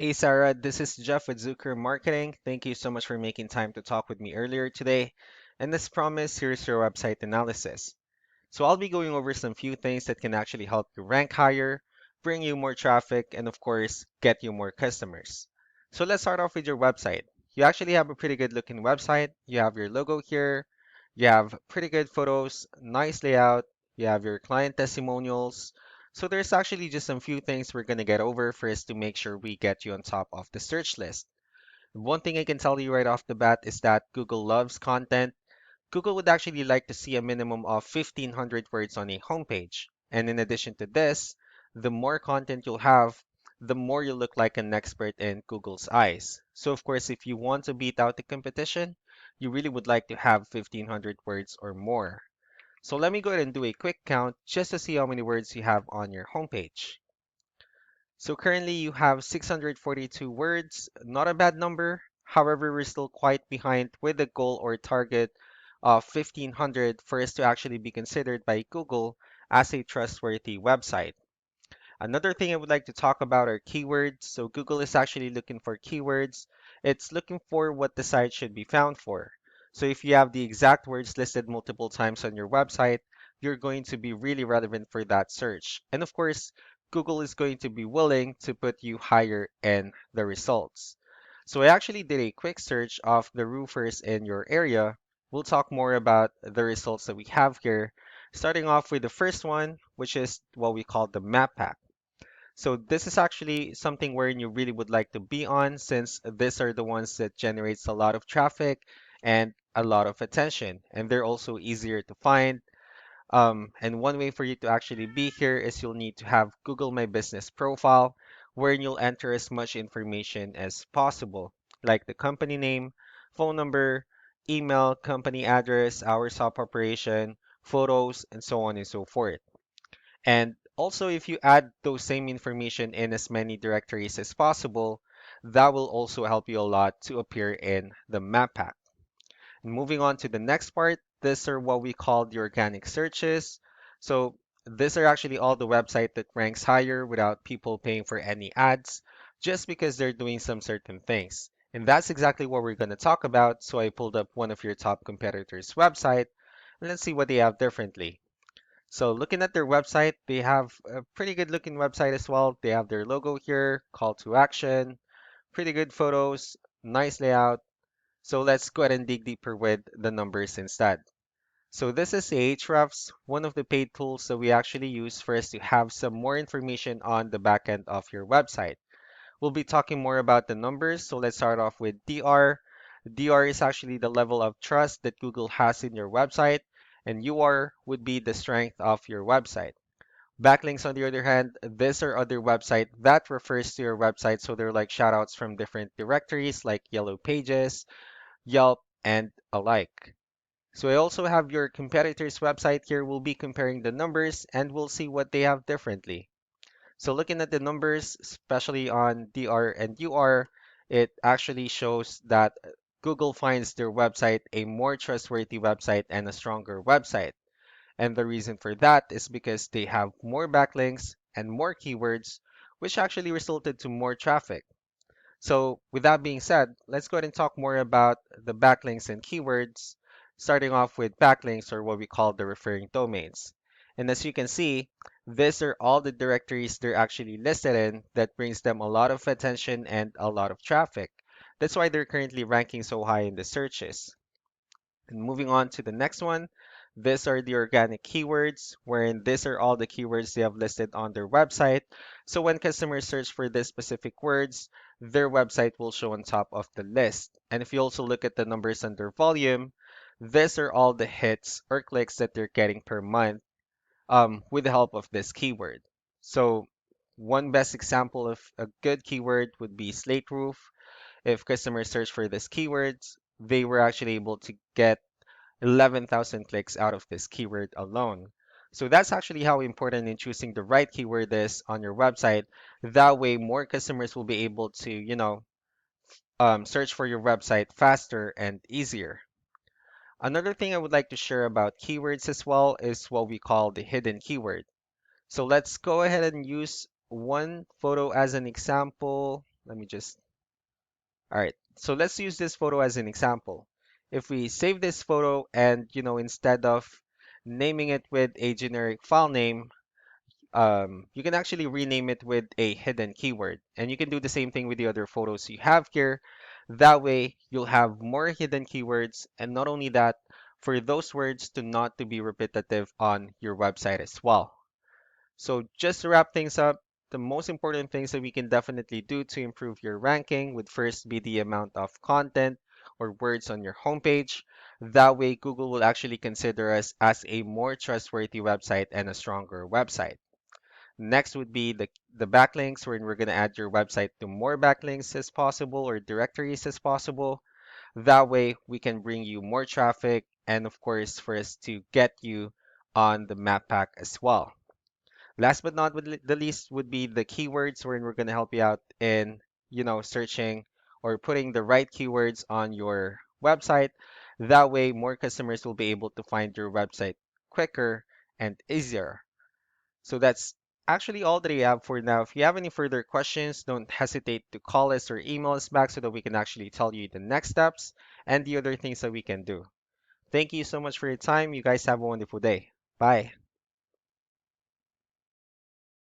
Hey Sarah, this is Jeff with Zucker Marketing. Thank you so much for making time to talk with me earlier today. And as promised, here's your website analysis. So I'll be going over some few things that can actually help you rank higher, bring you more traffic, and of course, get you more customers. So let's start off with your website. You actually have a pretty good looking website. You have your logo here. You have pretty good photos, nice layout. You have your client testimonials. So there's actually just some few things we're going to get over first to make sure we get you on top of the search list. One thing I can tell you right off the bat is that Google loves content. Google would actually like to see a minimum of 1,500 words on a homepage. And in addition to this, the more content you'll have, the more you look like an expert in Google's eyes. So of course, if you want to beat out the competition, you really would like to have 1,500 words or more. So let me go ahead and do a quick count just to see how many words you have on your homepage. So currently you have 642 words, not a bad number. However, we're still quite behind with the goal or target of 1500 for us to actually be considered by Google as a trustworthy website. Another thing I would like to talk about are keywords. So Google is actually looking for keywords. It's looking for what the site should be found for. So if you have the exact words listed multiple times on your website, you're going to be really relevant for that search. And of course, Google is going to be willing to put you higher in the results. So I actually did a quick search of the roofers in your area. We'll talk more about the results that we have here, starting off with the first one, which is what we call the map pack. So this is actually something where you really would like to be on since these are the ones that generates a lot of traffic and a lot of attention. And they're also easier to find. And one way for you to actually be here is you'll need to have Google My Business profile where you'll enter as much information as possible, like the company name, phone number, email, company address, hours of operation, photos, and so on and so forth. And also, if you add those same information in as many directories as possible, that will also help you a lot to appear in the map pack. Moving on to the next part, these are what we call the organic searches. So these are actually all the website that ranks higher without people paying for any ads, just because they're doing some certain things. And that's exactly what we're going to talk about. So I pulled up one of your top competitors' website, and let's see what they have differently. So looking at their website, they have a pretty good looking website as well. They have their logo here, call to action, pretty good photos, nice layout. So let's go ahead and dig deeper with the numbers instead. So this is Ahrefs, one of the paid tools that we actually use for us to have some more information on the backend of your website. We'll be talking more about the numbers. So let's start off with DR. DR is actually the level of trust that Google has in your website, and UR would be the strength of your website. Backlinks, on the other hand, these are other website that refers to your website. So they're like shoutouts from different directories like Yellow Pages, Yelp, and alike. So I also have your competitor's website here. We'll be comparing the numbers and we'll see what they have differently. So looking at the numbers, especially on DR and UR, it actually shows that Google finds their website a more trustworthy website and a stronger website. And the reason for that is because they have more backlinks and more keywords, which actually resulted to more traffic. So with that being said, let's go ahead and talk more about the backlinks and keywords, starting off with backlinks or what we call the referring domains. And as you can see, these are all the directories they're actually listed in that brings them a lot of attention and a lot of traffic. That's why they're currently ranking so high in the searches. And moving on to the next one, these are the organic keywords, wherein these are all the keywords they have listed on their website. So when customers search for these specific words, their website will show on top of the list. And if you also look at the numbers under volume, these are all the hits or clicks that they're getting per month with the help of this keyword. So one best example of a good keyword would be slate roof. If customers search for this keywords, they were actually able to get 11,000 clicks out of this keyword alone. So that's actually how important in choosing the right keyword is on your website. That way, more customers will be able to, search for your website faster and easier. Another thing I would like to share about keywords as well is what we call the hidden keyword. So let's go ahead and use one photo as an example. Let me just, all right. So let's use this photo as an example. If we save this photo and, instead of naming it with a generic file name, you can actually rename it with a hidden keyword. And you can do the same thing with the other photos you have here. That way, you'll have more hidden keywords. And not only that, for those words to not to be repetitive on your website as well. So just to wrap things up, the most important things that we can definitely do to improve your ranking would first be the amount of content or words on your homepage. That way, Google will actually consider us as a more trustworthy website and a stronger website. Next would be the backlinks, wherein we're going to add your website to more backlinks as possible or directories as possible. That way, we can bring you more traffic and, of course, for us to get you on the map pack as well. Last but not the least would be the keywords, wherein we're going to help you out in, searching or putting the right keywords on your website. That way, more customers will be able to find your website quicker and easier. So that's actually all that I have for now. If you have any further questions, don't hesitate to call us or email us back so that we can actually tell you the next steps and the other things that we can do. Thank you so much for your time. You guys have a wonderful day. Bye.